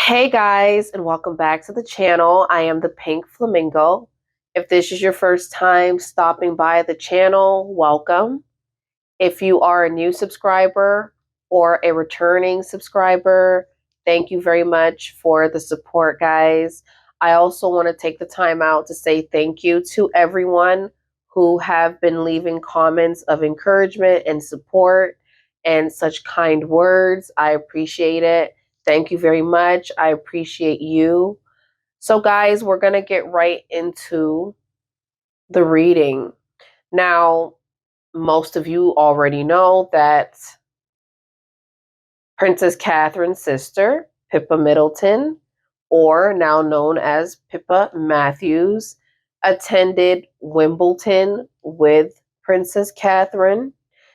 Hey guys, and welcome back to the channel. I am the Pink Flamingo. If this is your first time stopping by the channel, welcome. If you are a new subscriber or a returning subscriber, thank you very much for the support, guys. I also want to take the time out to say thank you to everyone who have been leaving comments of encouragement and support and such kind words. I appreciate it. Thank you very much. I appreciate you. So, guys, we're going to get right into the reading. Now, most of you already know that Princess Catherine's sister, Pippa Middleton, or now known as Pippa Matthews, attended Wimbledon with Princess Catherine.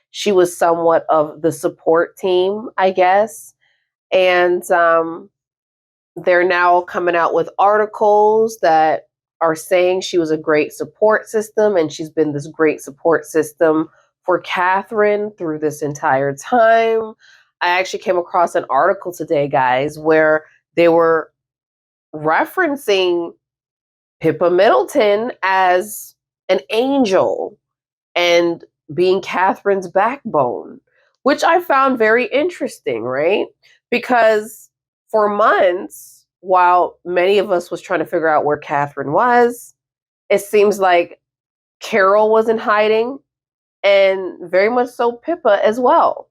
She was somewhat of the support team, I guess. And they're now coming out with articles that are saying she was a great support system, and she's been this great support system for Catherine through this entire time. I actually came across an article today, guys, where they were referencing Pippa Middleton as an angel and being Catherine's backbone, which I found very interesting, right? Because for months, while many of us was trying to figure out where Catherine was, it seems like Carol was in hiding, and very much so Pippa as well.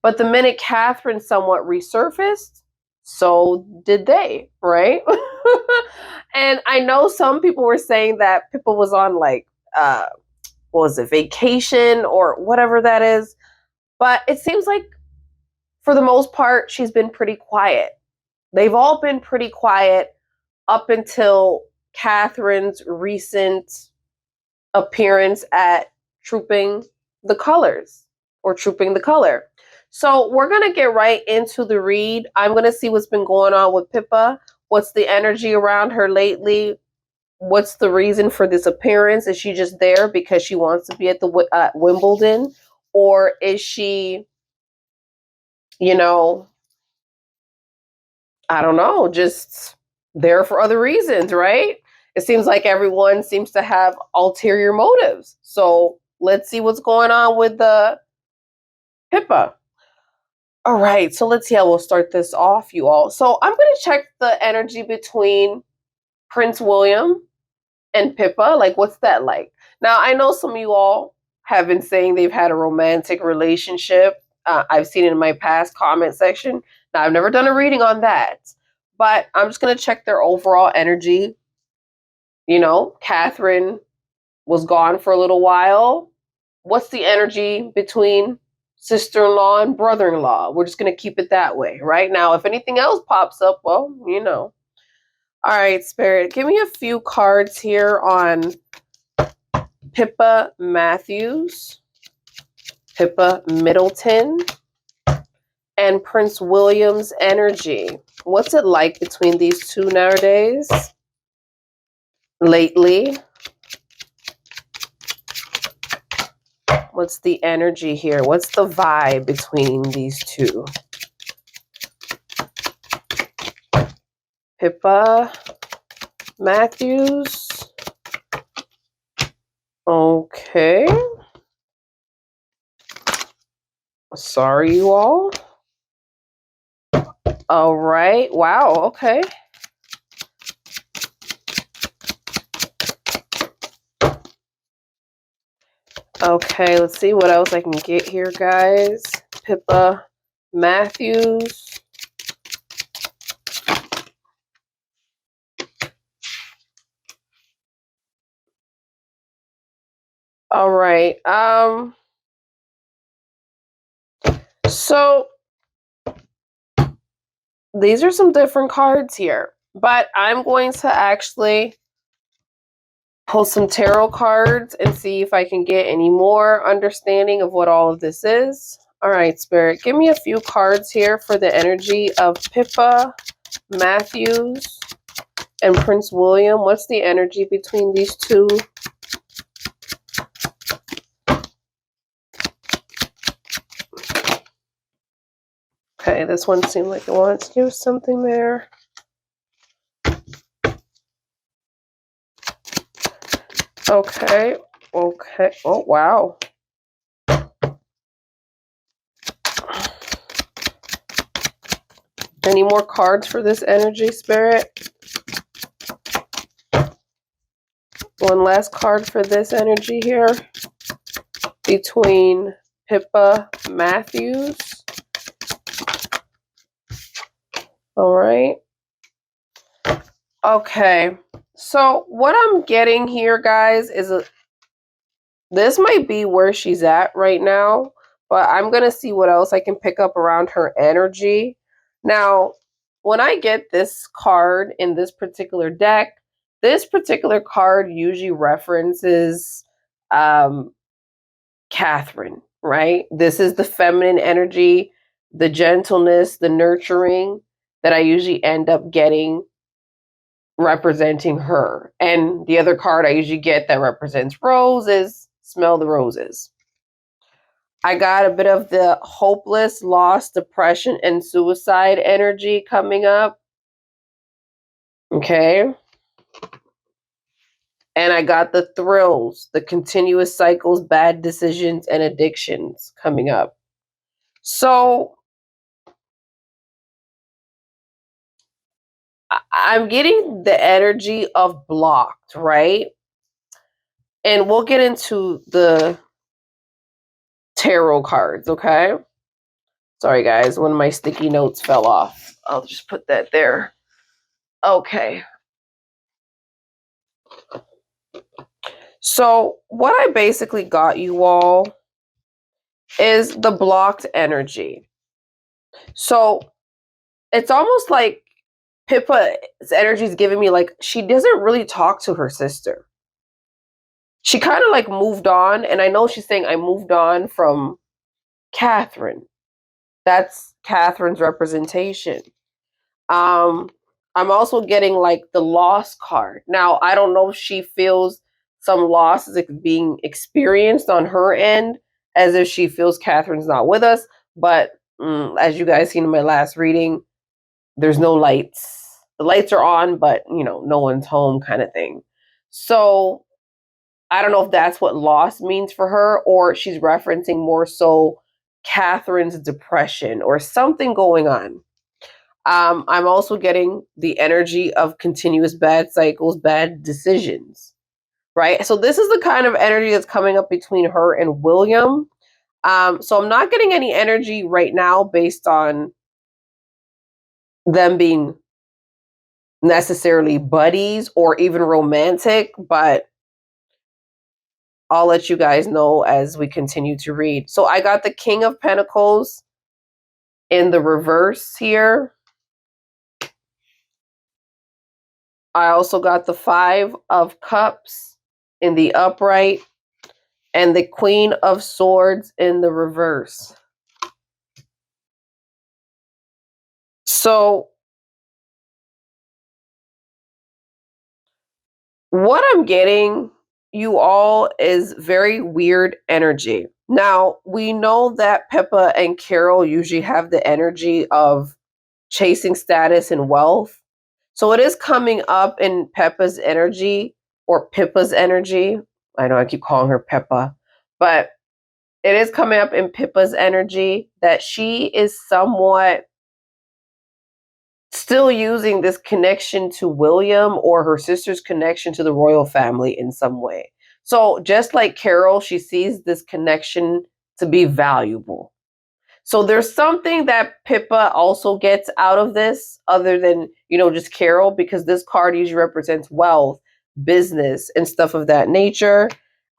But the minute Catherine somewhat resurfaced, so did they, right? And I know some people were saying that Pippa was on like what was it, vacation or whatever that is. But it seems like for the most part, she's been pretty quiet. They've all been pretty quiet up until Catherine's recent appearance at Trooping the Colors or Trooping the Color. So we're going to get right into the read. I'm going to see what's been going on with Pippa. What's the energy around her lately? What's the reason for this appearance? Is she just there because she wants to be at the Wimbledon? Or is she, I don't know, just there for other reasons, right? It seems like everyone seems to have ulterior motives. So let's see what's going on with the Pippa. All right, so let's see how we'll start this off, you all. So I'm going to check the energy between Prince William and Pippa. Like, what's that like? Now, I know some of you all have been saying they've had a romantic relationship. I've seen it in my past comment section. Now, I've never done a reading on that, but I'm just going to check their overall energy. Catherine was gone for a little while. What's the energy between sister-in-law and brother-in-law? We're just going to keep it that way, right? Now, if anything else pops up, well, All right, Spirit, give me a few cards here on Pippa Matthews, Pippa Middleton, and Prince William's energy. What's it like between these two nowadays? Lately? What's the energy here? What's the vibe between these two? Pippa Matthews. Okay. Sorry, you all. All right. Wow. Okay. Okay, let's see what else I can get here, guys. Pippa Matthews. All right. So these are some different cards here, but I'm going to actually pull some tarot cards and see if I can get any more understanding of what all of this is. All right, Spirit, give me a few cards here for the energy of Pippa Matthews and Prince William. What's the energy between these two? Okay, this one seemed like it wants to do something there. Okay. Okay. Oh, wow. Any more cards for this energy, Spirit? One last card for this energy here. Between Pippa Matthews. All right. Okay. So what I'm getting here, guys, is this might be where she's at right now, but I'm going to see what else I can pick up around her energy. Now, when I get this card in this particular deck, this particular card usually references Catherine, right? This is the feminine energy, the gentleness, the nurturing that I usually end up getting representing her. And the other card I usually get that represents roses, smell the roses. I got a bit of the hopeless, lost, depression, and suicide energy coming up. Okay. And I got the thrills, the continuous cycles, bad decisions, and addictions coming up. So I'm getting the energy of blocked, right? And we'll get into the tarot cards, okay? Sorry, guys, one of my sticky notes fell off. I'll just put that there. Okay. So, what I basically got you all is the blocked energy. So, it's almost like Pippa's energy is giving me like she doesn't really talk to her sister. She kind of like moved on, and I know she's saying I moved on from Catherine. That's Catherine's representation. Um, I'm also getting like the loss card. Now, I don't know if she feels some loss is being experienced on her end, as if she feels Catherine's not with us. But as you guys seen in my last reading, there's no lights. The lights are on, but no one's home, kind of thing. So I don't know if that's what loss means for her, or she's referencing more so Catherine's depression or something going on. I'm also getting the energy of continuous bad cycles, bad decisions, right? So this is the kind of energy that's coming up between her and William. So I'm not getting any energy right now based on them being necessarily buddies or even romantic, but I'll let you guys know as we continue to read. So I got the King of Pentacles in the reverse here. I also got the Five of Cups in the upright and the Queen of Swords in the reverse. So what I'm getting, you all, is very weird energy. Now, we know that Pippa and Carol usually have the energy of chasing status and wealth. So it is coming up in Pippa's energy, or Pippa's energy. I know I keep calling her Pippa, but it is coming up in Pippa's energy that she is somewhat still using this connection to William or her sister's connection to the royal family in some way. So just like Carol, she sees this connection to be valuable. So there's something that Pippa also gets out of this other than, just Carol, because this card usually represents wealth, business, and stuff of that nature.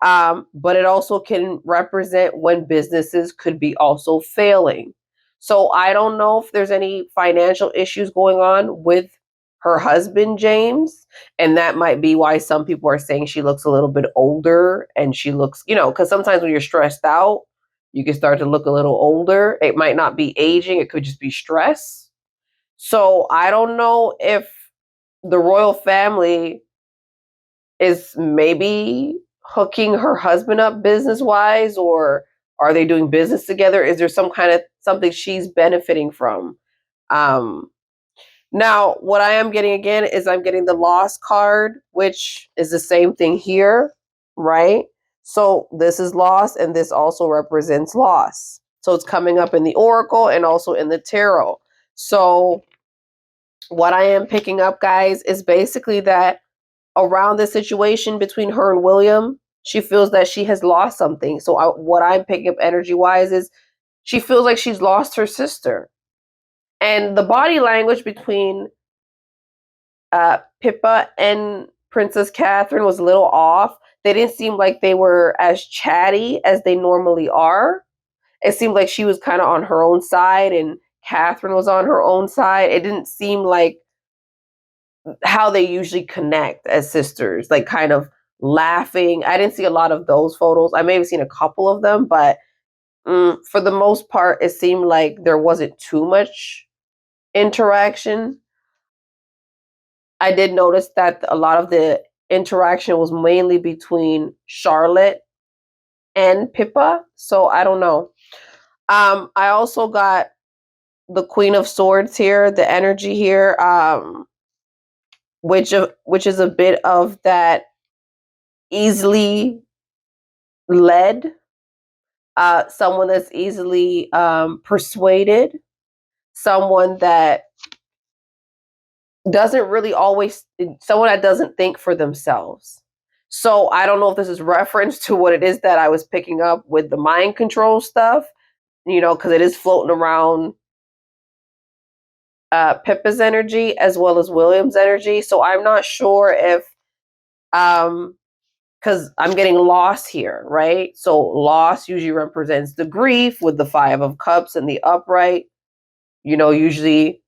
But it also can represent when businesses could be also failing. So I don't know if there's any financial issues going on with her husband, James. And that might be why some people are saying she looks a little bit older and she looks, because sometimes when you're stressed out, you can start to look a little older. It might not be aging, it could just be stress. So I don't know if the royal family is maybe hooking her husband up business wise, or are they doing business together? Is there some kind of something she's benefiting from? Um, Now, what I am getting again is I'm getting the lost card, which is the same thing here. right? So this is loss, and this also represents loss. So it's coming up in the oracle and also in the tarot. So what I am picking up, guys, is basically that around the situation between her and William, she feels that she has lost something. So what I'm picking up energy wise is she feels like she's lost her sister. And the body language between Pippa and Princess Catherine was a little off. They didn't seem like they were as chatty as they normally are. It seemed like she was kind of on her own side and Catherine was on her own side. It didn't seem like how they usually connect as sisters, like kind of laughing. I didn't see a lot of those photos. I may have seen a couple of them, but for the most part, it seemed like there wasn't too much interaction. I did notice that a lot of the interaction was mainly between Charlotte and Pippa. So I don't know. I also got the Queen of Swords here, the energy here, which is a bit of that easily led, someone that's easily persuaded, someone that doesn't really always, someone that doesn't think for themselves. So I don't know if this is reference to what it is that I was picking up with the mind control stuff, because it is floating around Pippa's energy as well as William's energy. So I'm not sure if, because I'm getting loss here, right? So loss usually represents the grief with the Five of Cups and the upright. Usually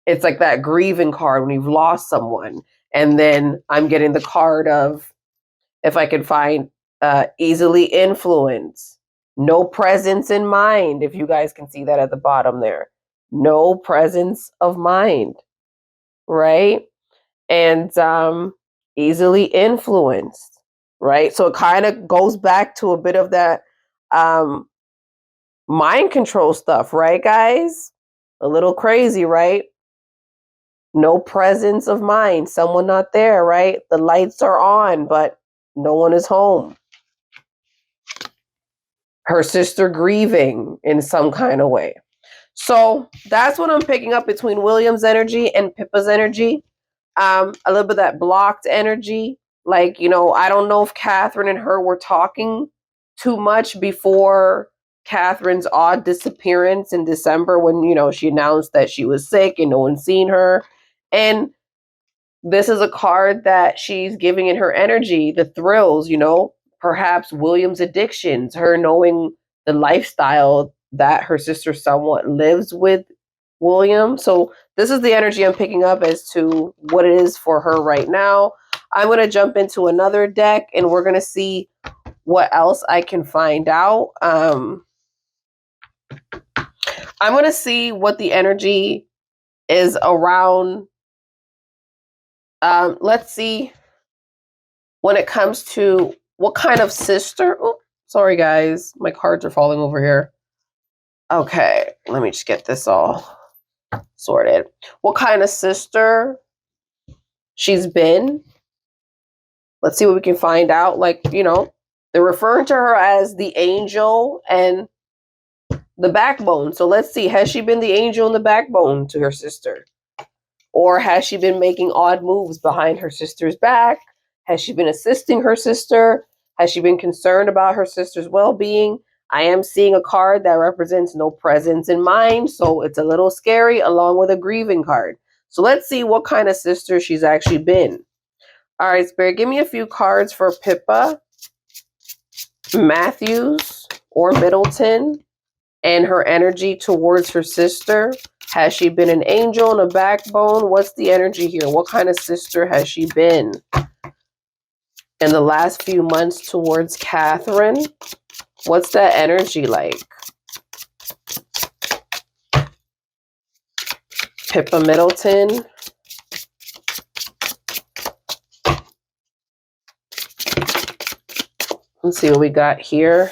it's like that grieving card when you've lost someone. And then I'm getting the card of, if I can find, easily influenced, no presence in mind. If you guys can see that at the bottom there, no presence of mind, right? And easily influenced, right? So it kind of goes back to a bit of that um, mind control stuff, right, guys? A little crazy, right? No presence of mind, someone not there, right? The lights are on, but no one is home. Her sister grieving in some kind of way. So that's what I'm picking up between William's energy and Pippa's energy. A little bit of that blocked energy. Like, I don't know if Catherine and her were talking too much before Catherine's odd disappearance in December when, she announced that she was sick and no one's seen her. And this is a card that she's giving in her energy, the thrills, perhaps William's addictions, her knowing the lifestyle that her sister somewhat lives with William. So this is the energy I'm picking up as to what it is for her right now. I'm going to jump into another deck and we're going to see what else I can find out. I'm going to see what the energy is around. Let's see when it comes to what kind of sister. Oh, sorry, guys. My cards are falling over here. Okay, let me just get this all sorted. What kind of sister she's been. Let's see what we can find out. Like, they're referring to her as the angel and the backbone. So let's see. Has she been the angel and the backbone to her sister? Or has she been making odd moves behind her sister's back? Has she been assisting her sister? Has she been concerned about her sister's well being? I am seeing a card that represents no presence in mind. So it's a little scary, along with a grieving card. So let's see what kind of sister she's actually been. All right, Spirit, give me a few cards for Pippa Matthews or Middleton and her energy towards her sister. Has she been an angel and a backbone? What's the energy here? What kind of sister has she been in the last few months towards Catherine? What's that energy like? Pippa Middleton. Let's see what we got here.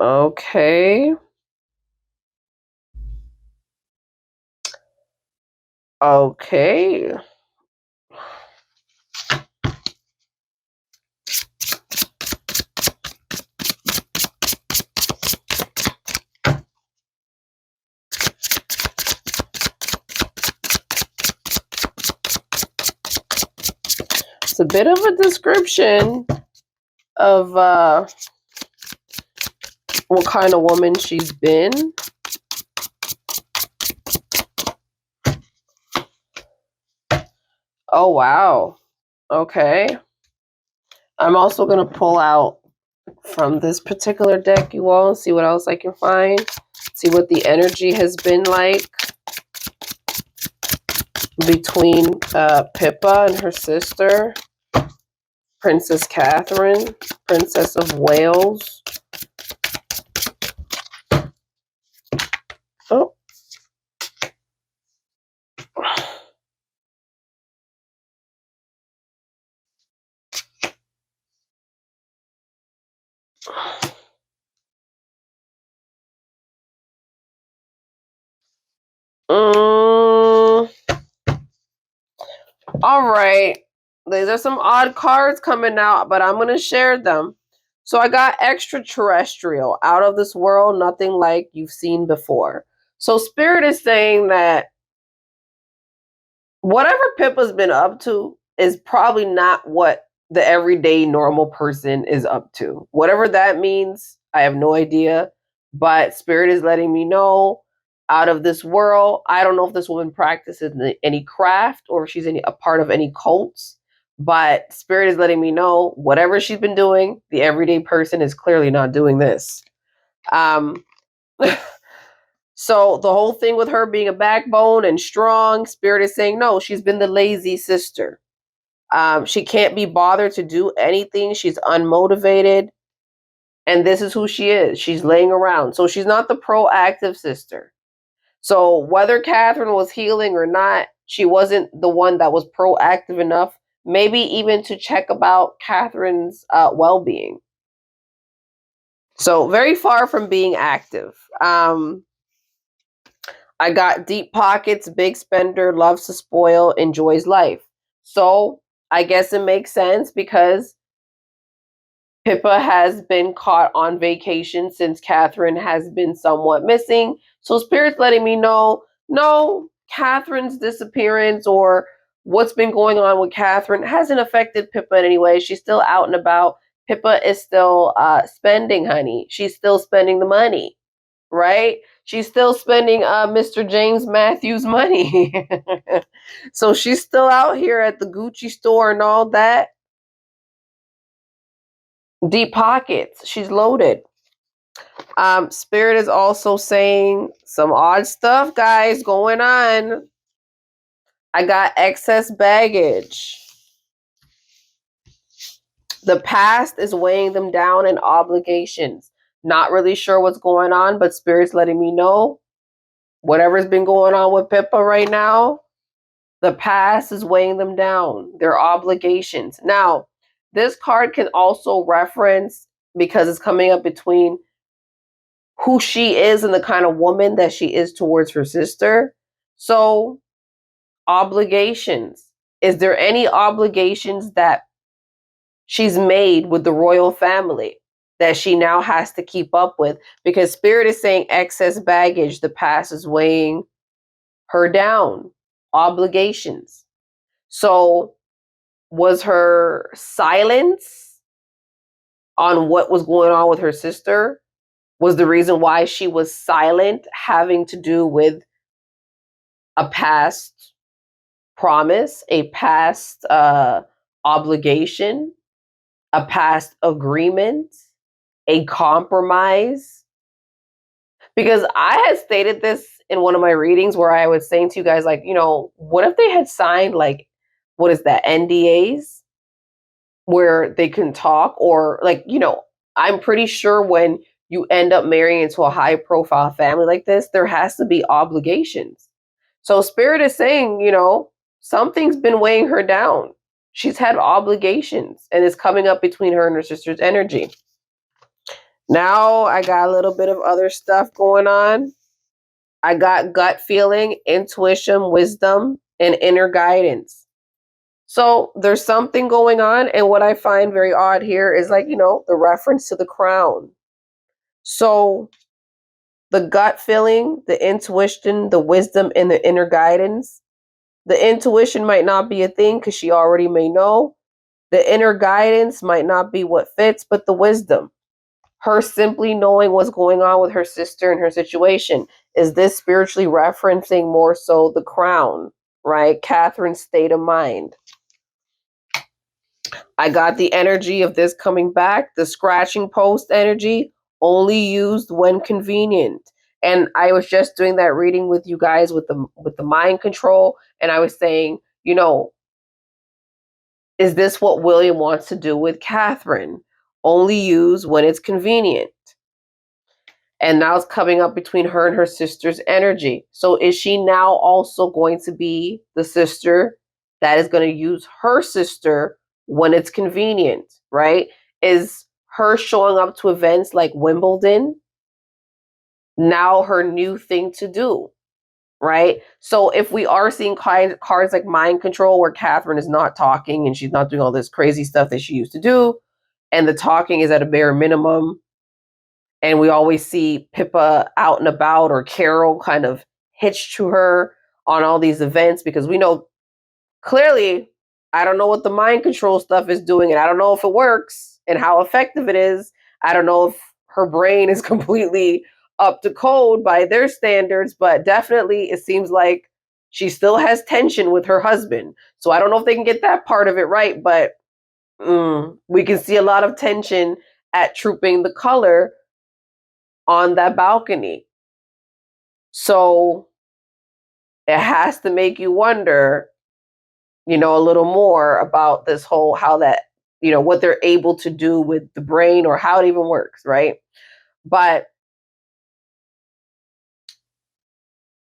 Okay. Okay. It's a bit of a description of what kind of woman she's been. Oh, wow. Okay. I'm also going to pull out from this particular deck, you all, and see what else I can find. See what the energy has been like between Pippa and her sister, Princess Catherine, Princess of Wales. Oh. All right. These are some odd cards coming out, but I'm going to share them. So I got extraterrestrial, out of this world, nothing like you've seen before. So Spirit is saying that whatever Pippa's been up to is probably not what the everyday normal person is up to. Whatever that means, I have no idea. But Spirit is letting me know, out of this world. I don't know if this woman practices any craft or if she's a part of any cults. But Spirit is letting me know whatever she's been doing, the everyday person is clearly not doing this. So the whole thing with her being a backbone and strong, Spirit is saying, no, she's been the lazy sister. She can't be bothered to do anything. She's unmotivated. And this is who she is. She's laying around. So she's not the proactive sister. So whether Catherine was healing or not, she wasn't the one that was proactive enough, maybe even to check about Catherine's well-being. So very far from being active. I got deep pockets, big spender, loves to spoil, enjoys life. So I guess it makes sense because Pippa has been caught on vacation since Catherine has been somewhat missing. So Spirit's letting me know, no, Catherine's disappearance or what's been going on with Catherine hasn't affected Pippa in any way. She's still out and about. Pippa is still spending, honey. She's still spending the money, right? She's still spending Mr. James Matthews' money. So she's still out here at the Gucci store and all that. Deep pockets. She's loaded. Spirit is also saying some odd stuff, guys, going on. I got excess baggage. The past is weighing them down in obligations. Not really sure what's going on, but Spirit's letting me know whatever's been going on with Pippa right now, the past is weighing them down, their obligations. Now, this card can also reference, because it's coming up between who she is and the kind of woman that she is towards her sister. So, obligations. Is there any obligations that she's made with the royal family that she now has to keep up with? Because Spirit is saying excess baggage, the past is weighing her down, obligations. So, was her silence on what was going on with her sister was the reason why she was silent, having to do with a past promise, a past obligation, a past agreement, a compromise? Because I had stated this in one of my readings where I was saying to you guys, like, what if they had signed, like, what is that, NDAs, where they can talk, or like, I'm pretty sure when you end up marrying into a high profile family like this, there has to be obligations. So Spirit is saying, something's been weighing her down. She's had obligations and it's coming up between her and her sister's energy. Now I got a little bit of other stuff going on. I got gut feeling, intuition, wisdom, and inner guidance. So there's something going on. And what I find very odd here is like, the reference to the crown. So the gut feeling, the intuition, the wisdom, and the inner guidance. The intuition might not be a thing because she already may know. The inner guidance might not be what fits, but the wisdom. Her simply knowing what's going on with her sister and her situation. Is this spiritually referencing more so the crown, right? Catherine's state of mind. I got the energy of this coming back, the scratching post energy, only used when convenient. And I was just doing that reading with you guys with the mind control, and I was saying, is this what William wants to do with Catherine? Only use when it's convenient. And now it's coming up between her and her sister's energy. So is she now also going to be the sister that is going to use her sister when it's convenient, right? Is her showing up to events like Wimbledon now her new thing to do, right? So if we are seeing cards like mind control where Catherine is not talking and she's not doing all this crazy stuff that she used to do, and the talking is at a bare minimum, and we always see Pippa out and about or Carol kind of hitched to her on all these events because we know clearly, I don't know what the mind control stuff is doing, and I don't know if it works and how effective it is. I don't know if her brain is completely up to code by their standards, but definitely it seems like she still has tension with her husband. So I don't know if they can get that part of it right, but we can see a lot of tension at Trooping the Color on that balcony. So it has to make you wonder, a little more about this whole, how that, what they're able to do with the brain or how it even works, right? But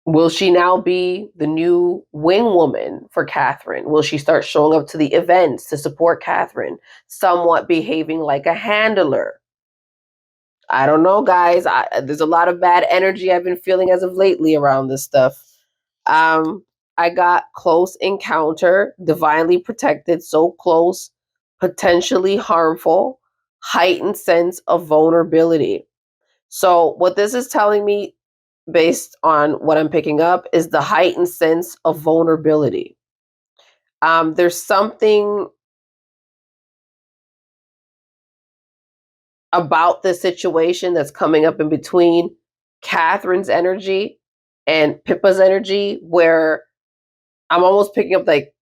will she now be the new wing woman for Catherine? Will she start showing up to the events to support Catherine, somewhat behaving like a handler? I don't know, guys. There's a lot of bad energy I've been feeling as of lately around this stuff. I got close encounter, divinely protected, so close, potentially harmful, heightened sense of vulnerability. So, what this is telling me, based on what I'm picking up, is the heightened sense of vulnerability. There's something about this situation that's coming up in between Catherine's energy and Pippa's energy where I'm almost picking up like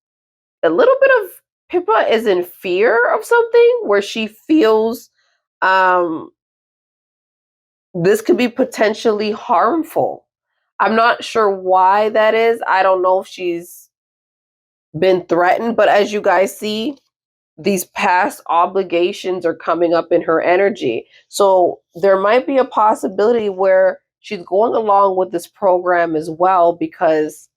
a little bit of Pippa is in fear of something where she feels um, this could be potentially harmful. I'm not sure why that is. I don't know if she's been threatened, but as you guys see, these past obligations are coming up in her energy. So there might be a possibility where she's going along with this program as well because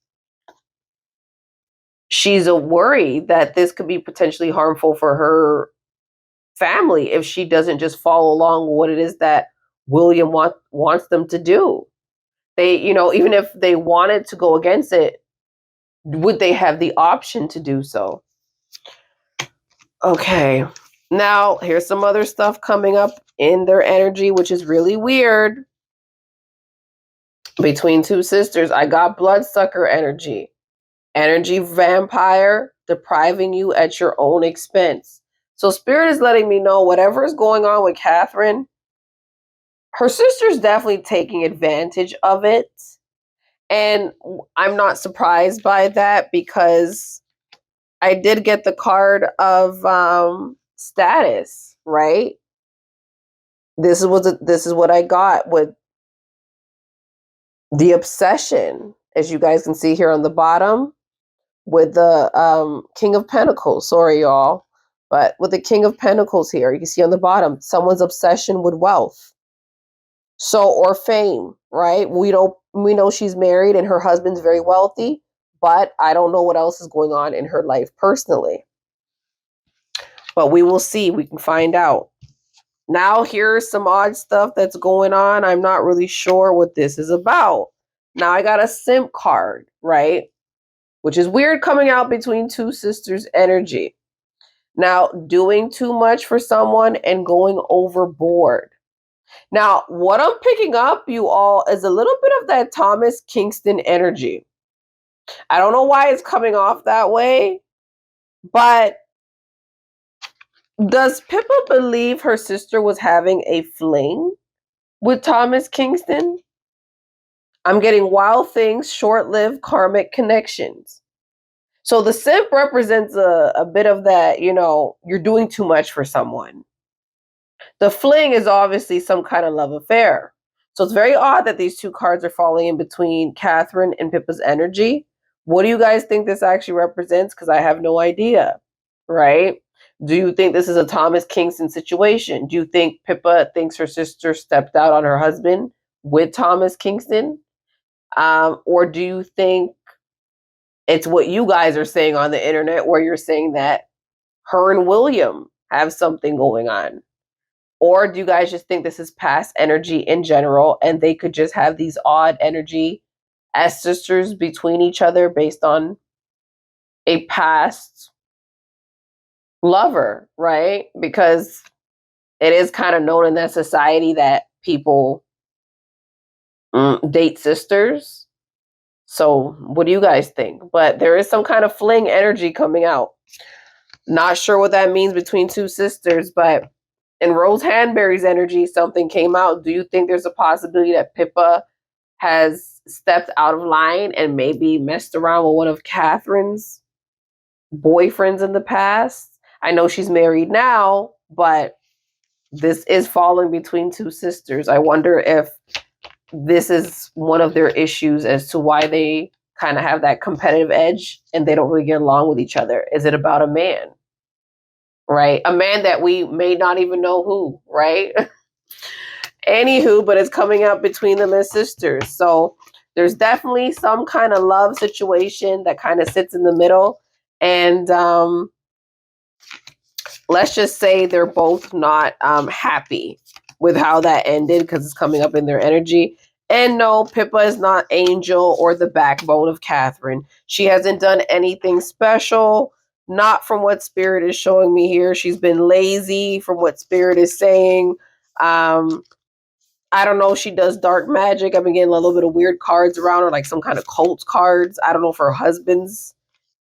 she's a worry that this could be potentially harmful for her family if she doesn't just follow along with what it is that William wants them to do. They, even if they wanted to go against it, would they have the option to do so? Okay. Now, here's some other stuff coming up in their energy, which is really weird. Between two sisters, I got bloodsucker energy. Energy vampire, depriving you at your own expense. So Spirit is letting me know whatever is going on with Catherine, her sister's definitely taking advantage of it. And I'm not surprised by that because I did get the card of status, right? This is what I got with the obsession, as you guys can see here on the bottom, with the King of Pentacles. Sorry, y'all. But with the King of Pentacles here, you can see on the bottom, someone's obsession with wealth. So, or fame, right? We know she's married and her husband's very wealthy, but I don't know what else is going on in her life personally. But we will see. We can find out. Now, here's some odd stuff that's going on. I'm not really sure what this is about. Now, I got a simp card, right? which is weird coming out between two sisters energy. Now, doing too much for someone and going overboard. Now, what I'm picking up, you all, is a little bit of that Thomas Kingston energy. I don't know why it's coming off that way, but does Pippa believe her sister was having a fling with Thomas Kingston? I'm getting wild things, short-lived karmic connections. So the simp represents a bit of that, you're doing too much for someone. The fling is obviously some kind of love affair. So it's very odd that these two cards are falling in between Catherine and Pippa's energy. What do you guys think this actually represents? Because I have no idea, right? Do you think this is a Thomas Kingston situation? Do you think Pippa thinks her sister stepped out on her husband with Thomas Kingston? Or do you think it's what you guys are saying on the internet, where you're saying that her and William have something going on? Or do you guys just think this is past energy in general and they could just have these odd energy as sisters between each other based on a past lover, right? Because it is kind of known in that society that people date sisters. So what do you guys think? But there is some kind of fling energy coming out. Not sure what that means between two sisters, but in Rose Hanbury's energy, something came out. Do you think there's a possibility that Pippa has stepped out of line and maybe messed around with one of Catherine's boyfriends in the past? I know she's married now, but this is falling between two sisters. I wonder if this is one of their issues as to why they kind of have that competitive edge and they don't really get along with each other. Is it about a man? Right? A man that we may not even know who, right? Anywho, but it's coming out between them as sisters. So there's definitely some kind of love situation that kind of sits in the middle. And let's just say they're both not happy with how that ended because it's coming up in their energy. And no, Pippa is not Angel or the backbone of Catherine. She hasn't done anything special. Not from what Spirit is showing me here. She's been lazy from what Spirit is saying. I don't know if she does dark magic. I've been getting a little bit of weird cards around her, like some kind of cult cards. I don't know if her husband's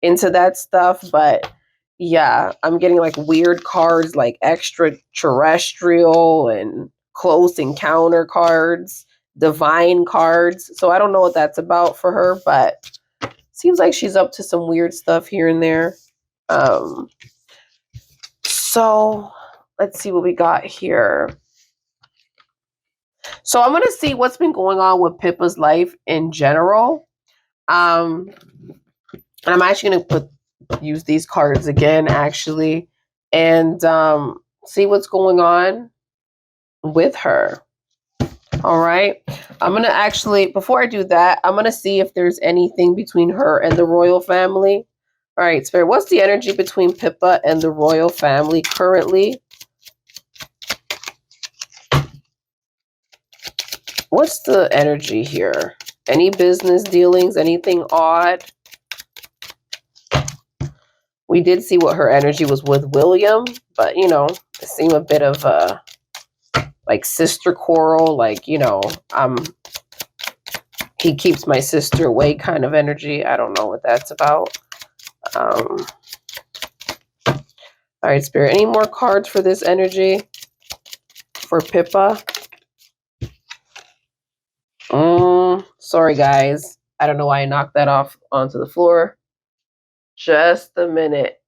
into that stuff, but yeah, I'm getting like weird cards, like extraterrestrial and close encounter cards, divine cards. So I don't know what that's about for her, but seems like she's up to some weird stuff here and there. So let's see what we got here. So I'm going to see what's been going on with Pippa's life in general. And I'm actually going to use these cards again, actually, and see what's going on with her. All right. I'm going to actually, before I do that, I'm going to see if there's anything between her and the royal family. All right, Spirit, what's the energy between Pippa and the royal family currently? What's the energy here? Any business dealings? Anything odd? We did see what her energy was with William, but, it seemed a bit of a, like, sister quarrel, like, he keeps my sister away kind of energy. I don't know what that's about. All right, Spirit, any more cards for this energy for Pippa? Sorry, guys. I don't know why I knocked that off onto the floor. Just a minute.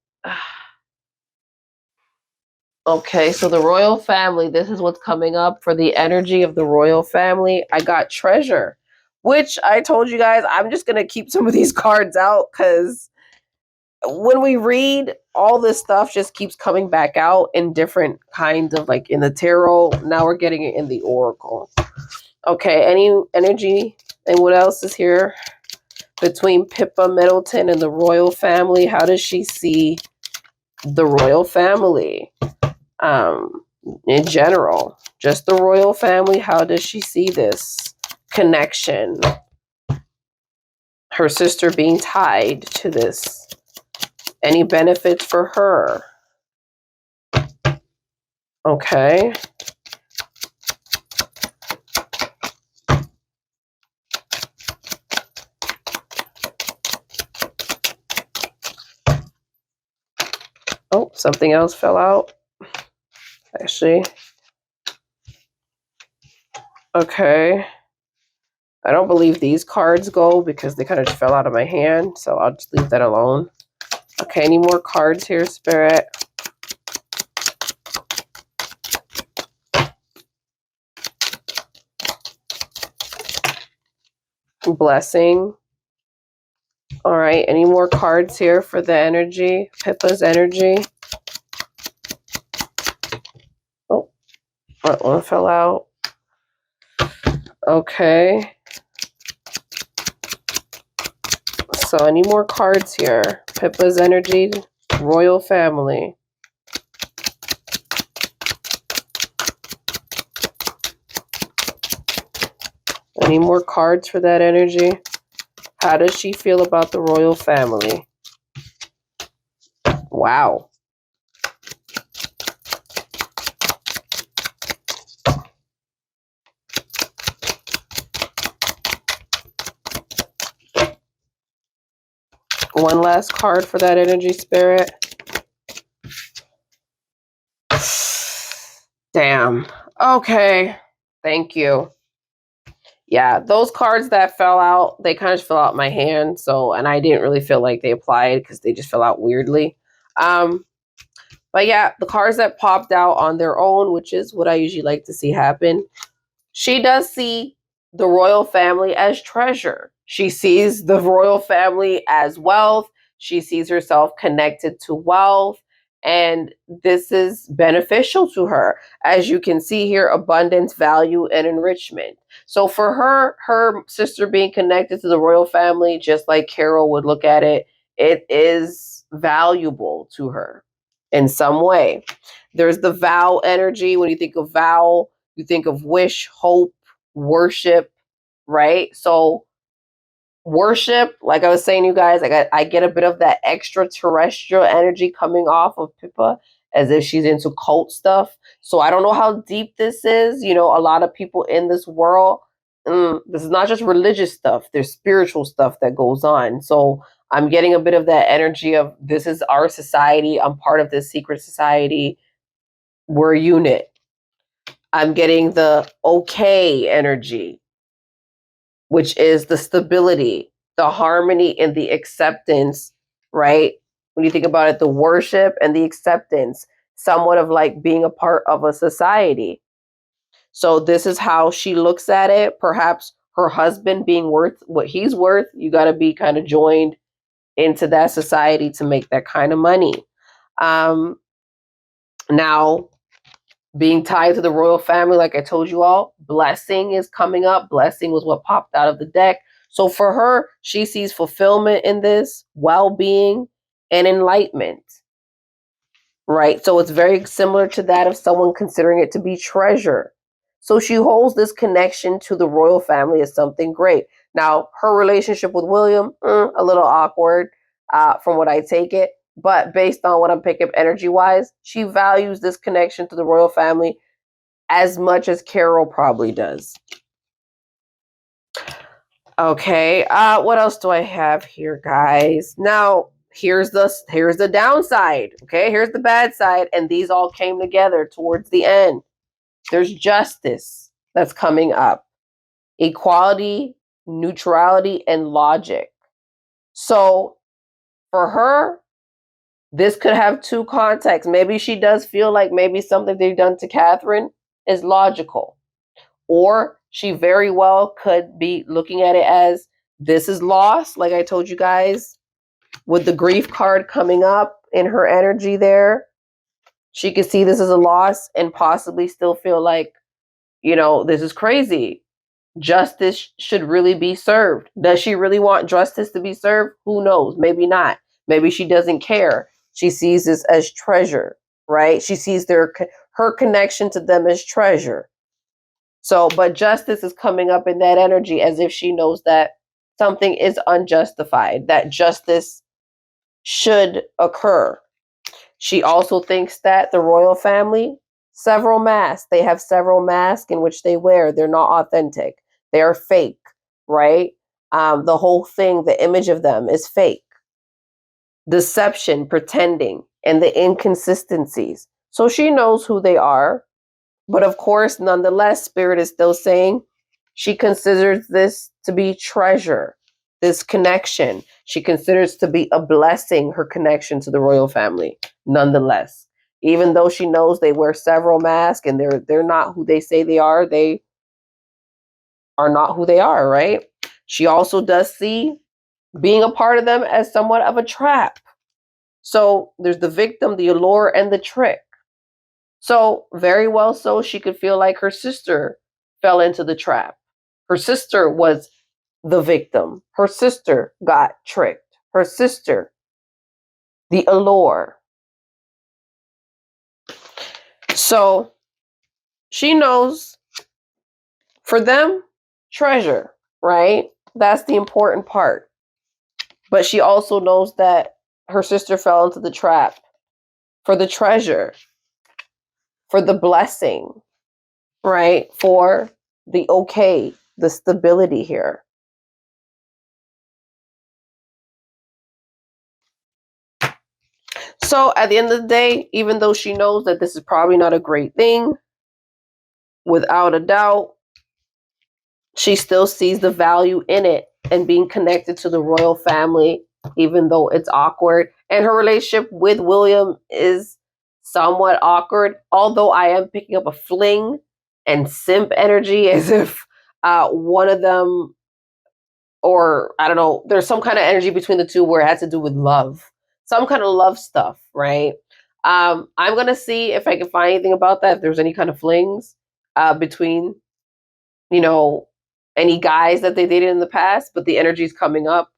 Okay, so the royal family, this is what's coming up for the energy of the royal family. I got treasure, which I told you guys, I'm just going to keep some of these cards out because when we read, all this stuff just keeps coming back out in different kinds of, like in the tarot. Now we're getting it in the oracle. Okay, any energy and what else is here between Pippa Middleton and the royal family? How does she see the royal family in general? Just the royal family, how does she see this connection? her sister being tied to this. Any benefits for her? Okay. Oh, something else fell out. Actually. Okay. I don't believe these cards go because they kind of just fell out of my hand. So I'll just leave that alone. Okay, any more cards here, Spirit? Blessing. All right, any more cards here for the energy? Pippa's energy. Oh, that one fell out. Okay. So any more cards here? Pippa's energy, royal family. Any more cards for that energy? How does she feel about the royal family? Wow. One last card for that energy, Spirit. Damn. Okay. Thank you. Yeah, those cards that fell out, they kind of fell out my hand. So, and I didn't really feel like they applied because they just fell out weirdly. But yeah, the cards that popped out on their own, which is what I usually like to see happen. She does see the royal family as treasure. She sees the royal family as wealth. She sees herself connected to wealth. And this is beneficial to her. As you can see here, abundance, value, and enrichment. So for her, her sister being connected to the royal family, just like Carol would look at it, it is valuable to her in some way. There's the vow energy. When you think of vow, you think of wish, hope, worship, right? So worship, like I was saying, you guys, I get a bit of that extraterrestrial energy coming off of Pippa, as if she's into cult stuff. So I don't know how deep this is. You know, a lot of people in this world, this is not just religious stuff. There's spiritual stuff that goes on. So I'm getting a bit of that energy of this is our society. I'm part of this secret society. We're a unit. I'm getting the okay energy, which is the stability, the harmony, and the acceptance, right? When you think about it, the worship and the acceptance, somewhat of like being a part of a society. So this is how she looks at it. Perhaps her husband being worth what he's worth, you got to be kind of joined into that society to make that kind of money. Now, being tied to the royal family, like I told you all, blessing is coming up. Blessing was what popped out of the deck. So for her, she sees fulfillment in this, well-being, and enlightenment, right? So it's very similar to that of someone considering it to be treasure. So she holds this connection to the royal family as something great. Now, her relationship with William, a little awkward from what I take it. But based on what I'm picking up energy-wise, she values this connection to the royal family as much as Carol probably does. Okay, what else do I have here, guys? Now, here's the downside. Okay, here's the bad side, and these all came together towards the end. There's justice that's coming up, equality, neutrality, and logic. So for her, this could have two contexts. Maybe she does feel like maybe something they've done to Catherine is logical. Or she very well could be looking at it as this is loss, like I told you guys, with the grief card coming up in her energy there. She could see this as a loss and possibly still feel like, you know, this is crazy. Justice should really be served. Does she really want justice to be served? Who knows? Maybe not. Maybe she doesn't care. She sees this as treasure, right? She sees her connection to them as treasure. So, but justice is coming up in that energy as if she knows that something is unjustified, that justice should occur. She also thinks that the royal family, several masks, they have several masks in which they wear. They're not authentic. They're fake, right? The whole thing, the image of them is fake. Deception, pretending, and the inconsistencies. So she knows who they are. But of course, nonetheless, Spirit is still saying she considers this to be treasure, this connection. She considers to be a blessing, her connection to the royal family, nonetheless. Even though she knows they wear several masks and they're not who they say they are not who they are, right? She also does see being a part of them as somewhat of a trap. So there's the victim, the allure, and the trick. So very well so, she could feel like her sister fell into the trap. Her sister was the victim. Her sister got tricked. Her sister, the allure. So she knows for them, treasure, right? That's the important part. But she also knows that her sister fell into the trap for the treasure, for the blessing, right? For the okay, the stability here. So at the end of the day, even though she knows that this is probably not a great thing, without a doubt, she still sees the value in it and being connected to the royal family, even though it's awkward. And her relationship with William is somewhat awkward, although I am picking up a fling and simp energy as if one of them, or I don't know, there's some kind of energy between the two where it has to do with love, some kind of love stuff, right? I'm going to see if I can find anything about that, if there's any kind of flings between, you know, any guys that they dated in the past, but the energy's coming up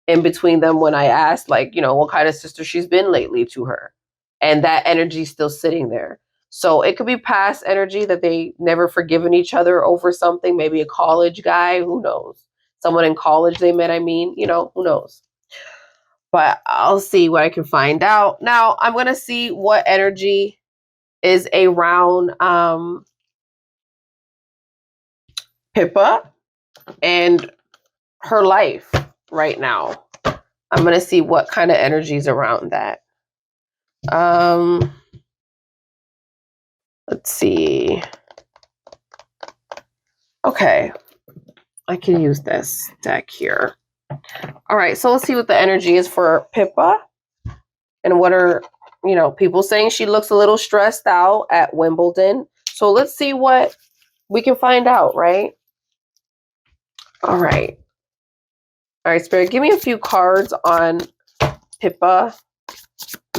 in between them when I asked, like, you know, what kind of sister she's been lately to her. And that energy's still sitting there. So it could be past energy that they never forgiven each other over something, maybe a college guy, who knows? Someone in college they met, I mean, you know, who knows? But I'll see what I can find out. Now, I'm going to see what energy is around Pippa and her life right now. I'm going to see what kind of energy is around that. Let's see. Okay. I can use this deck here. All right. So let's see what the energy is for Pippa. And what are, you know, people saying she looks a little stressed out at Wimbledon. So let's see what we can find out, right? All right. All right, Spirit, give me a few cards on Pippa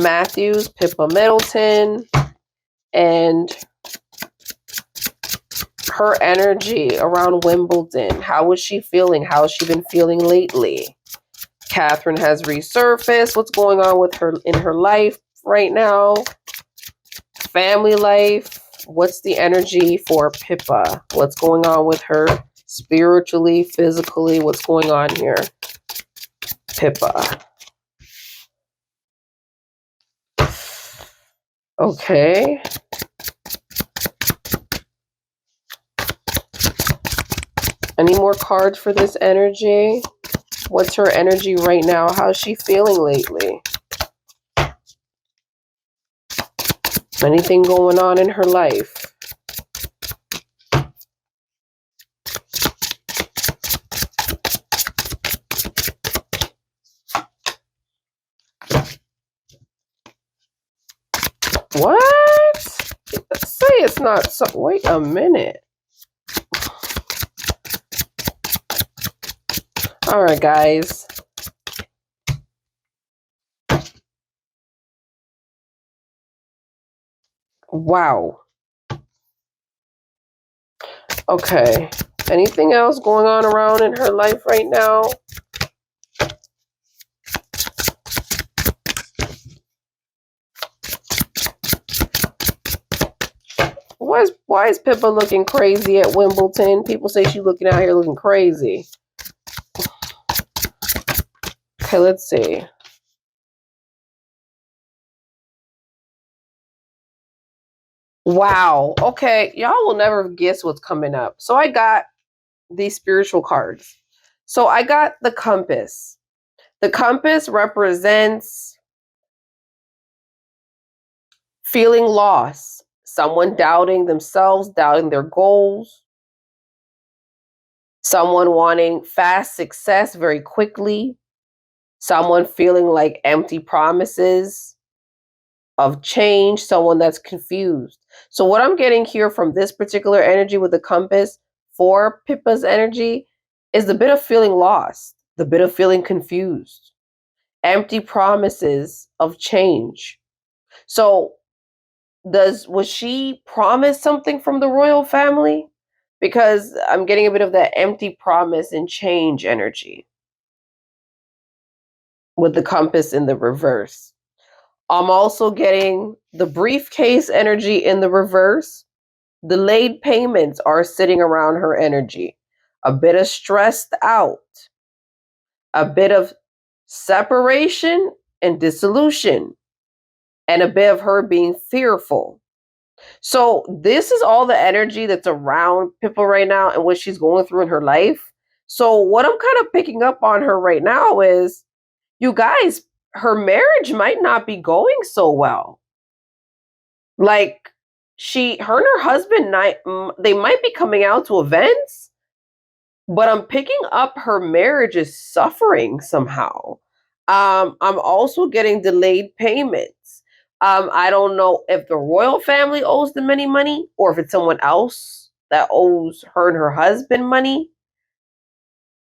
Matthews, Pippa Middleton, and her energy around Wimbledon. How was she feeling? How has she been feeling lately? Catherine has resurfaced. What's going on with her in her life right now? Family life. What's the energy for Pippa? What's going on with her spiritually, physically? What's going on here? Pippa. Okay. Any more cards for this energy? What's her energy right now? How's she feeling lately? Anything going on in her life? What? Say it's not so. Wait a minute. All right, guys. Wow. Okay. Anything else going on around in her life right now? Why is Pippa looking crazy at Wimbledon? People say she's looking out here looking crazy. Okay, let's see. Wow. Okay, y'all will never guess what's coming up. So I got these spiritual cards. So I got the compass. The compass represents feeling lost, someone doubting themselves, doubting their goals, someone wanting fast success very quickly, someone feeling like empty promises of change, someone that's confused. So, what I'm getting here from this particular energy with the compass for Pippa's energy is the bit of feeling lost, the bit of feeling confused, empty promises of change. So, was she promised something from the royal family? Because I'm getting a bit of that empty promise and change energy with the compass in the reverse. I'm also getting the briefcase energy in the reverse. Delayed payments are sitting around her energy. A bit of stressed out, a bit of separation and dissolution, and a bit of her being fearful. So this is all the energy that's around Pippa right now and what she's going through in her life. So what I'm kind of picking up on her right now is, you guys, her marriage might not be going so well. Like her and her husband, they might be coming out to events, but I'm picking up her marriage is suffering somehow. I'm also getting delayed payments. I don't know if the royal family owes them any money or if it's someone else that owes her and her husband money.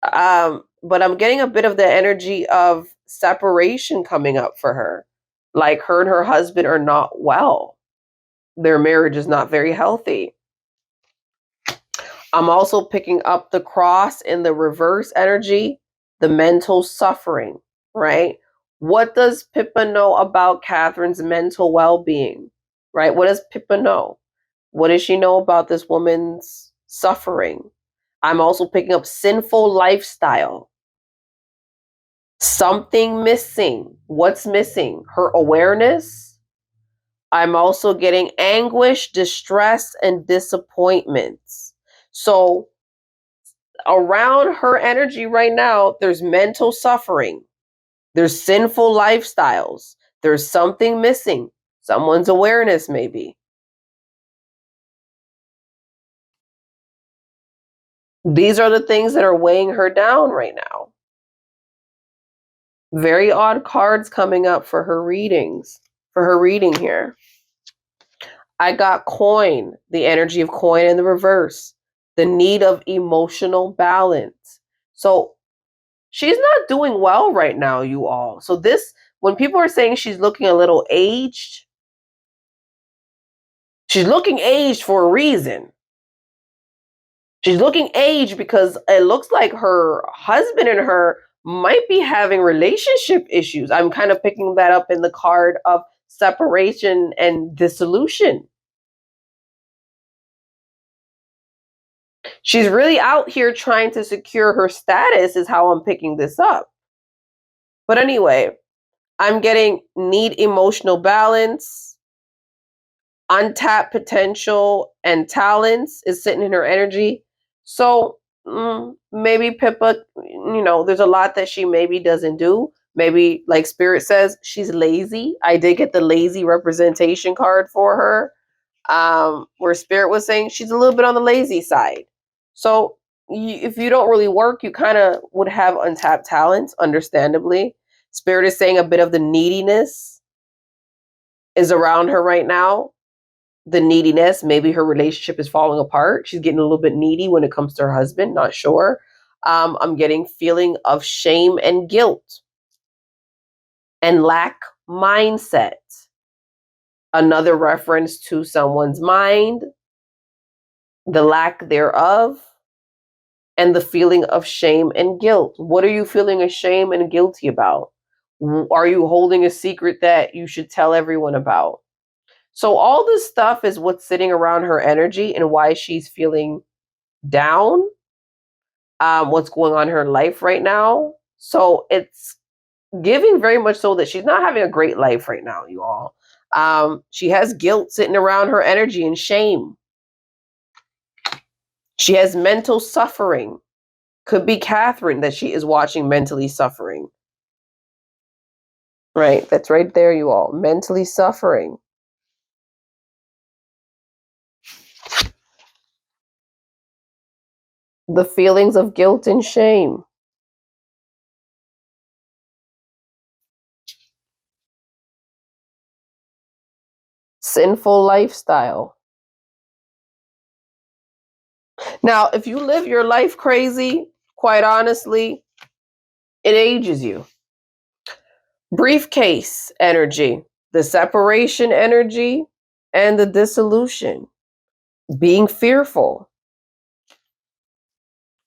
But I'm getting a bit of the energy of separation coming up for her. Like her and her husband are not well. Their marriage is not very healthy. I'm also picking up the cross in the reverse energy, the mental suffering, right? What does Pippa know about Catherine's mental well being, right? What does Pippa know? What does she know about this woman's suffering? I'm also picking up sinful lifestyle. Something missing. What's missing? Her awareness. I'm also getting anguish, distress, and disappointments. So around her energy right now, there's mental suffering, there's sinful lifestyles, there's something missing, someone's awareness, maybe. These are the things that are weighing her down right now. Very odd cards coming up for her readings, for her reading here. I got coin, the energy of coin in the reverse, the need of emotional balance. So she's not doing well right now, you all. So when people are saying she's looking a little aged, she's looking aged for a reason. She's looking aged because it looks like her husband and her might be having relationship issues. I'm kind of picking that up in the card of separation and dissolution. She's really out here trying to secure her status, is how I'm picking this up. But anyway, I'm getting need emotional balance, untapped potential and talents is sitting in her energy. So maybe Pippa, there's a lot that she maybe doesn't do. Maybe, like Spirit says, she's lazy. I did get the lazy representation card for her, where Spirit was saying she's a little bit on the lazy side. So if you don't really work, you kind of would have untapped talents, understandably. Spirit is saying a bit of the neediness is around her right now. The neediness, maybe her relationship is falling apart. She's getting a little bit needy when it comes to her husband, not sure. I'm getting feeling of shame and guilt and lack mindset. Another reference to someone's mind, the lack thereof, and the feeling of shame and guilt. What are you feeling ashamed and guilty about? Are you holding a secret that you should tell everyone about? So all this stuff is what's sitting around her energy and why she's feeling down, what's going on in her life right now. So it's giving very much so that she's not having a great life right now, you all. She has guilt sitting around her energy and shame. She has mental suffering. Could be Catherine that she is watching mentally suffering. Right, that's right there, you all. Mentally suffering. The feelings of guilt and shame. Sinful lifestyle. Now, if you live your life crazy, quite honestly, it ages you. Briefcase energy, the separation energy, and the dissolution. Being fearful.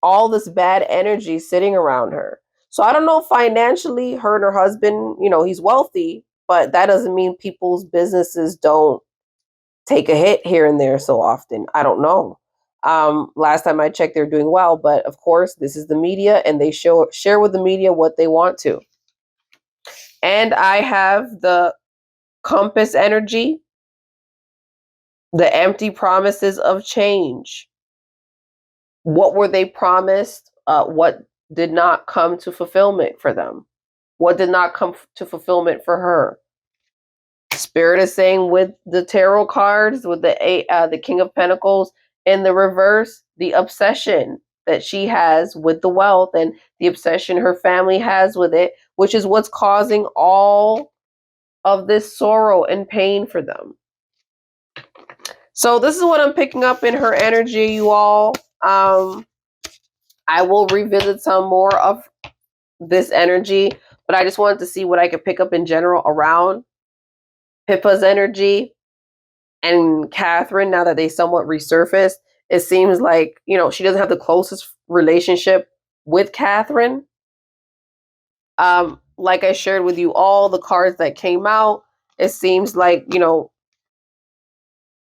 All this bad energy sitting around her. So I don't know financially, her and her husband, he's wealthy, but that doesn't mean people's businesses don't take a hit here and there so often. I don't know. Last time I checked, they're doing well, but of course, this is the media, and they share with the media what they want to. And I have the compass energy, the empty promises of change. What were they promised? What did not come to fulfillment for them? What did not come to fulfillment for her? Spirit is saying with the tarot cards, with the King of Pentacles in the reverse, the obsession that she has with the wealth and the obsession her family has with it, which is what's causing all of this sorrow and pain for them. So this is what I'm picking up in her energy, you all. I will revisit some more of this energy, but I just wanted to see what I could pick up in general around Pippa's energy and Catherine. Now that they somewhat resurfaced, it seems like, she doesn't have the closest relationship with Catherine. Like I shared with you all the cards that came out, it seems like,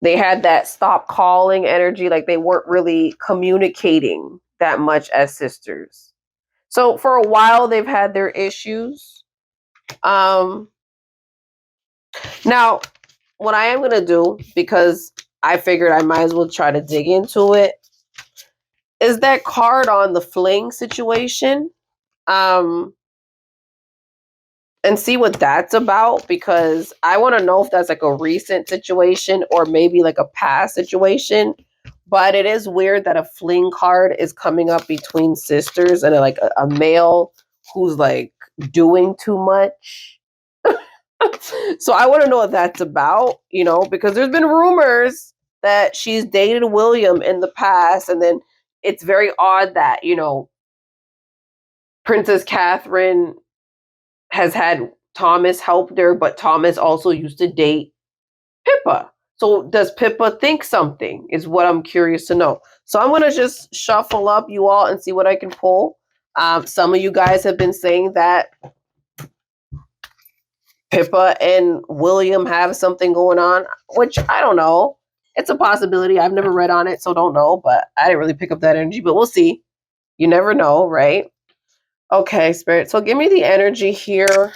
they had that stop calling energy, like they weren't really communicating that much as sisters. So for a while they've had their issues. Now what I am going to do, because I figured I might as well try to dig into it, is that card on the fling situation. And see what that's about, because I want to know if that's like a recent situation or maybe like a past situation. But it is weird that a fling card is coming up between sisters and like a male who's like doing too much. So I want to know what that's about, because there's been rumors that she's dated William in the past. And then it's very odd that, Princess Catherine has had Thomas helped her, but Thomas also used to date Pippa. So does Pippa think something is what I'm curious to know. So I'm going to just shuffle up you all and see what I can pull. Some of you guys have been saying that Pippa and William have something going on, which I don't know. It's a possibility. I've never read on it, so don't know, but I didn't really pick up that energy, but we'll see. You never know, right? Okay, Spirit. So give me the energy here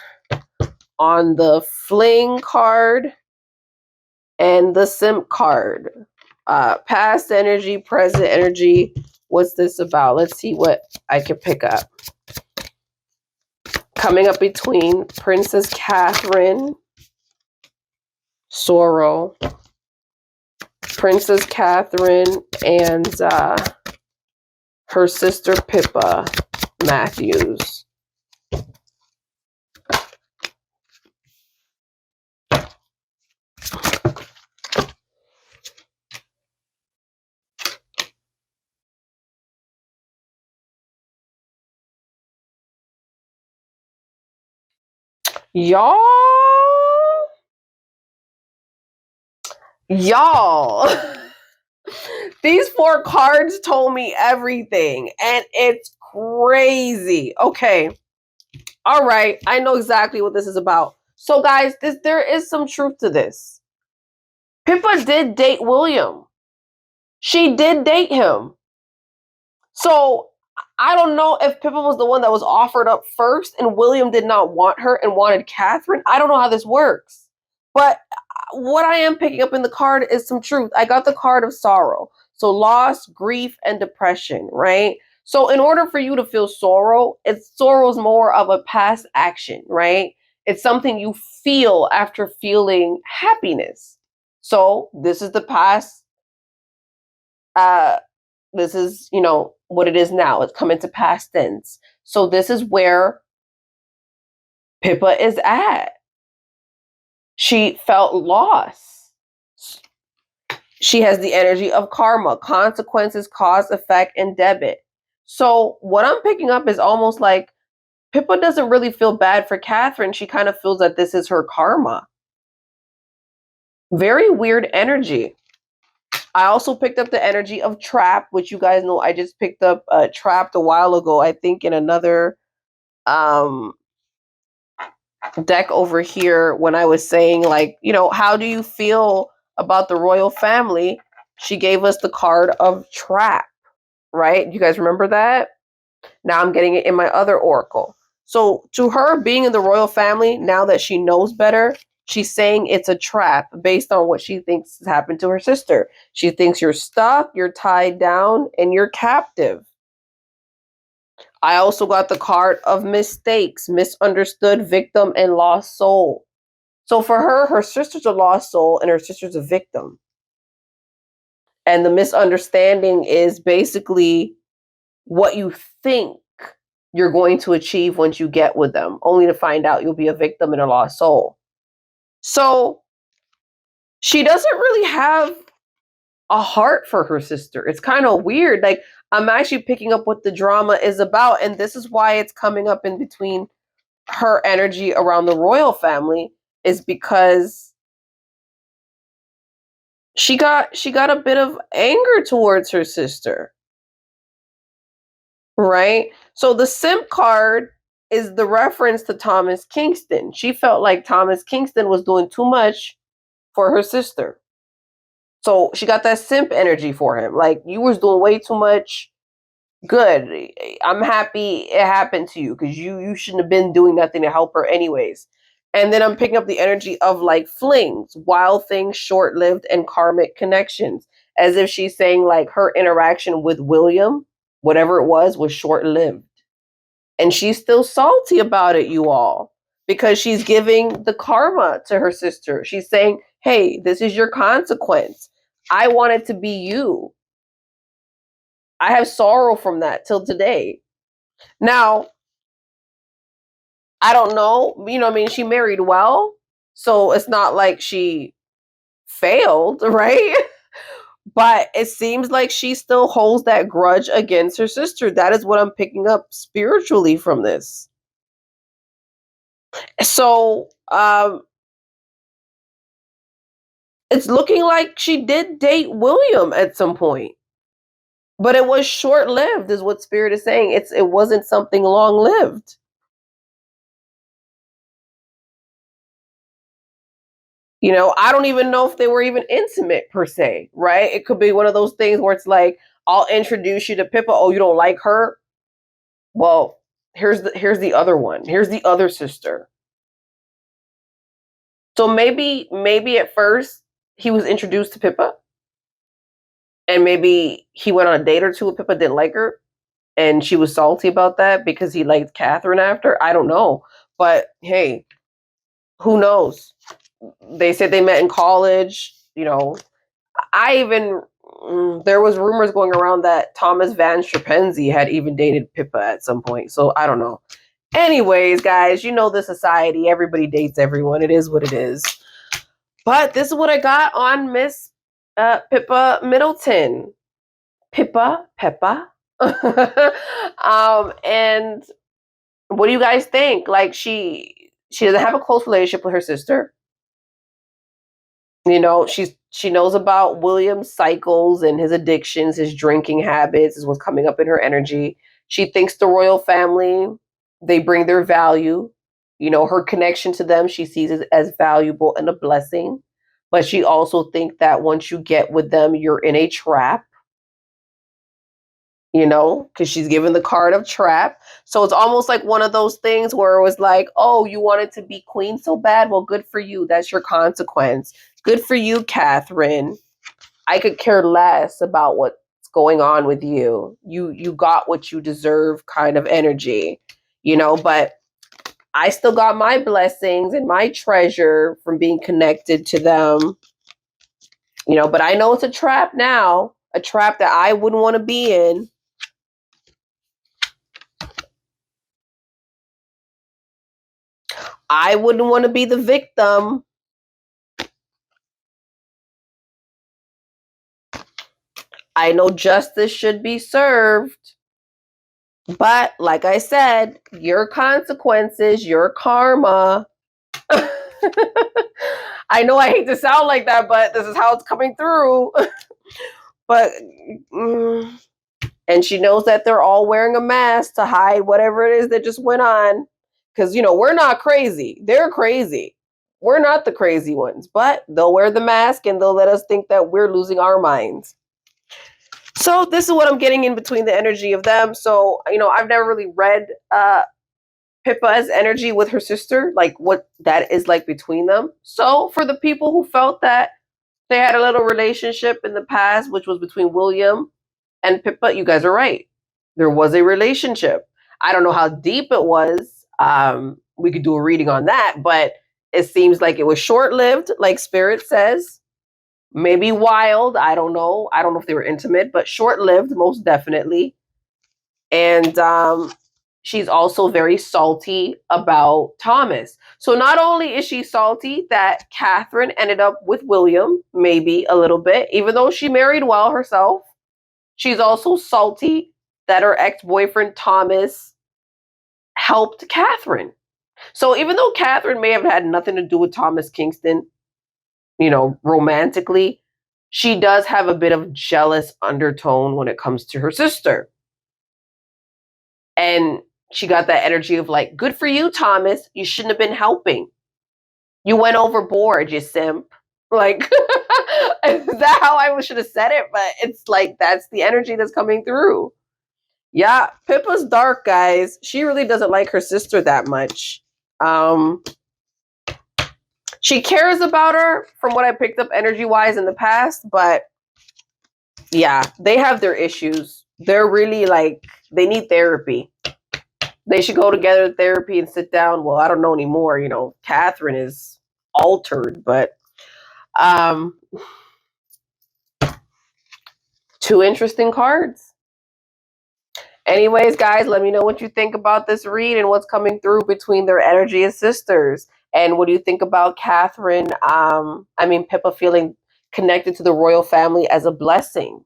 on the fling card and the simp card. Past energy, present energy. What's this about? Let's see what I can pick up. Coming up between Princess Catherine, sorrow, Princess Catherine, and her sister Pippa Matthews. Y'all, these 4 cards told me everything, and it's crazy. Okay. All right. I know exactly what this is about. So guys, there is some truth to this. Pippa did date William. She did date him. So I don't know if Pippa was the one that was offered up first and William did not want her and wanted Catherine. I don't know how this works. But what I am picking up in the card is some truth. I got the card of sorrow. So loss, grief, and depression, right? So in order for you to feel sorrow, sorrow is more of a past action, right? It's something you feel after feeling happiness. So this is the past. Uh, this is, what it is now. It's come into past tense. So this is where Pippa is at. She felt loss. She has the energy of karma, consequences, cause, effect, and debit. So what I'm picking up is almost like Pippa doesn't really feel bad for Catherine. She kind of feels that this is her karma. Very weird energy. I also picked up the energy of trap, which you guys know I just picked up trapped a while ago, I think in another um deck over here when I was saying, like, how do you feel about the royal family? She gave us the card of trap, right? You guys remember that? Now I'm getting it in my other oracle. So to her being in the royal family, now that she knows better, she's saying it's a trap based on what she thinks has happened to her sister. She thinks you're stuck, you're tied down, and you're captive. I also got the card of mistakes, misunderstood, victim, and lost soul. So for her, her sister's a lost soul and her sister's a victim. And the misunderstanding is basically what you think you're going to achieve once you get with them, only to find out you'll be a victim and a lost soul. So she doesn't really have a heart for her sister. It's kind of weird. Like, I'm actually picking up what the drama is about, and this is why it's coming up in between her energy around the royal family, is because she got a bit of anger towards her sister, right? So the simp card is the reference to Thomas Kingston. She felt like Thomas Kingston was doing too much for her sister. So she got that simp energy for him. Like, you was doing way too much. Good. I'm happy it happened to you because you shouldn't have been doing nothing to help her anyways. And then I'm picking up the energy of like flings, wild things, short lived, and karmic connections. As if she's saying like her interaction with William, whatever it was short lived. And she's still salty about it, you all, because she's giving the karma to her sister. She's saying, hey, this is your consequence. I want it to be you. I have sorrow from that till today. Now, I don't know, I mean, she married well, so it's not like she failed, right? But it seems like she still holds that grudge against her sister. That is what I'm picking up spiritually from this. So, it's looking like she did date William at some point, but it was short lived, is what Spirit is saying. It wasn't something long lived. I don't even know if they were even intimate per se, right? It could be one of those things where it's like, I'll introduce you to Pippa. Oh, you don't like her? Well, here's the other one. Here's the other sister. So maybe at first he was introduced to Pippa, and maybe he went on a date or two with Pippa, didn't like her, and she was salty about that because he liked Catherine after. I don't know, but hey, who knows? They said they met in college. I even there was rumors going around that Thomas Van Strapenzi had even dated Pippa at some point. So I don't know. Anyways, guys, the society. Everybody dates everyone. It is what it is. But this is what I got on Miss Pippa Middleton. Pippa. And what do you guys think? Like, she doesn't have a close relationship with her sister. She knows about William's cycles and his addictions, his drinking habits is what's coming up in her energy. She thinks the royal family, they bring their value. Her connection to them, she sees it as valuable and a blessing. But she also thinks that once you get with them, you're in a trap. because she's given the card of trap. So it's almost like one of those things where it was like, oh, you wanted to be queen so bad? Well, good for you. That's your consequence. Good for you, Catherine. I could care less about what's going on with you. You got what you deserve kind of energy, but I still got my blessings and my treasure from being connected to them, but I know it's a trap now, a trap that I wouldn't want to be in. I wouldn't want to be the victim. I know justice should be served. But like I said, your consequences, your karma. I know I hate to sound like that, but this is how it's coming through. But and she knows that they're all wearing a mask to hide whatever it is that just went on. Because, we're not crazy. They're crazy. We're not the crazy ones, but they'll wear the mask and they'll let us think that we're losing our minds. So this is what I'm getting in between the energy of them. So, I've never really read Pippa's energy with her sister, like what that is like between them. So for the people who felt that they had a little relationship in the past, which was between William and Pippa, you guys are right. There was a relationship. I don't know how deep it was. We could do a reading on that, but it seems like it was short-lived, like Spirit says. Maybe wild. I don't know. I don't know if they were intimate, but short-lived, most definitely. And she's also very salty about Thomas. So not only is she salty that Catherine ended up with William, maybe a little bit, even though she married well herself, she's also salty that her ex-boyfriend Thomas helped Catherine. So even though Catherine may have had nothing to do with Thomas Kingston, romantically, she does have a bit of jealous undertone when it comes to her sister. And she got that energy of like, good for you, Thomas. You shouldn't have been helping. You went overboard, you simp. Like, is that how I should have said it? But it's like, that's the energy that's coming through. Yeah, Pippa's dark, guys. She really doesn't like her sister that much. She cares about her from what I picked up energy-wise in the past, but yeah, they have their issues. They're really like, they need therapy. They should go together to therapy and sit down. Well, I don't know anymore. Catherine is altered, but um, two interesting cards. Anyways, guys, let me know what you think about this read and what's coming through between their energy as sisters. And what do you think about Catherine? Pippa feeling connected to the royal family as a blessing.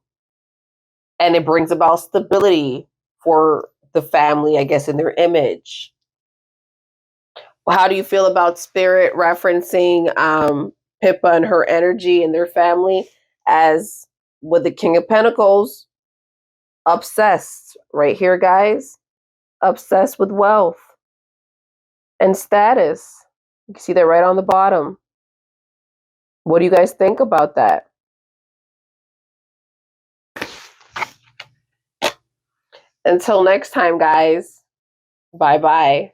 And it brings about stability for the family, I guess, in their image. How do you feel about Spirit referencing Pippa and her energy and their family as with the King of Pentacles, obsessed right here, guys, obsessed with wealth and status. You can see that right on the bottom. What do you guys think about that? Until next time, guys. Bye-bye.